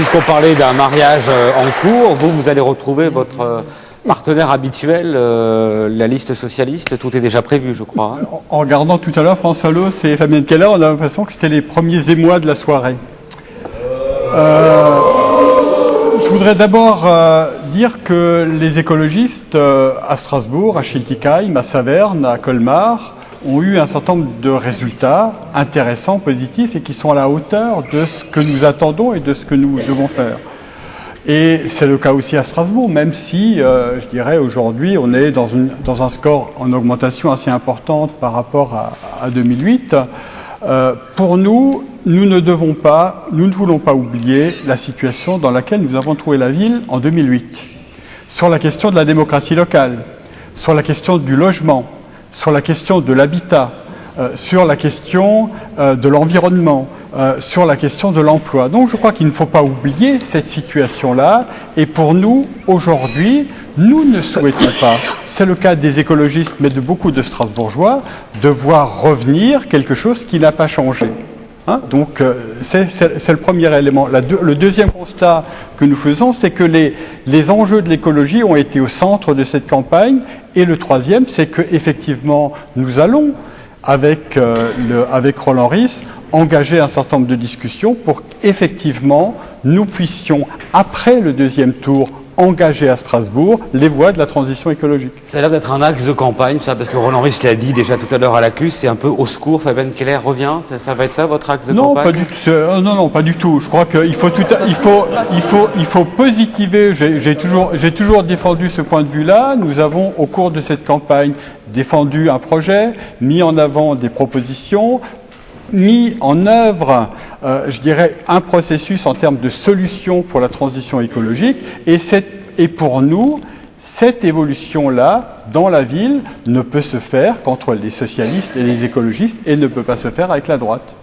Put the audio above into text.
puisqu'on parlait d'un mariage en cours, vous allez retrouver votre partenaire habituel, la liste socialiste. Tout est déjà prévu, je crois. En regardant tout à l'heure François Loos et Fabienne Keller, on a l'impression que c'était les premiers émois de la soirée. Je voudrais d'abord dire que les écologistes à Strasbourg, à Schiltigheim, à Saverne, à Colmar, ont eu un certain nombre de résultats intéressants, positifs, et qui sont à la hauteur de ce que nous attendons et de ce que nous devons faire. Et c'est le cas aussi à Strasbourg, même si, je dirais, aujourd'hui, on est dans un score en augmentation assez importante par rapport à 2008. Pour nous, nous ne voulons pas oublier la situation dans laquelle nous avons trouvé la ville en 2008. Sur la question de la démocratie locale, sur la question du logement, sur la question de l'habitat, sur la question de l'environnement, sur la question de l'emploi. Donc je crois qu'il ne faut pas oublier cette situation-là. Et pour nous, aujourd'hui, nous ne souhaitons pas, c'est le cas des écologistes, mais de beaucoup de Strasbourgeois, de voir revenir quelque chose qui n'a pas changé. Hein, donc c'est le premier élément. Le deuxième constat que nous faisons, c'est que les enjeux de l'écologie ont été au centre de cette campagne. Et le troisième, c'est qu'effectivement, nous allons, avec Roland Ries, engager un certain nombre de discussions pour qu'effectivement, nous puissions, après le deuxième tour, engager à Strasbourg les voies de la transition écologique. Ça a l'air d'être un axe de campagne, ça, parce que Roland Ries l'a dit déjà tout à l'heure à la CUS, c'est un peu au secours, Fabienne Keller revient, ça va être ça votre axe de campagne? Non, pas du tout. Je crois qu'il faut positiver. J'ai toujours défendu ce point de vue-là. Nous avons, au cours de cette campagne, défendu un projet, mis en avant des propositions, mis en œuvre, je dirais, un processus en termes de solutions pour la transition écologique. Et pour nous, cette évolution-là, dans la ville, ne peut se faire qu'entre les socialistes et les écologistes et ne peut pas se faire avec la droite.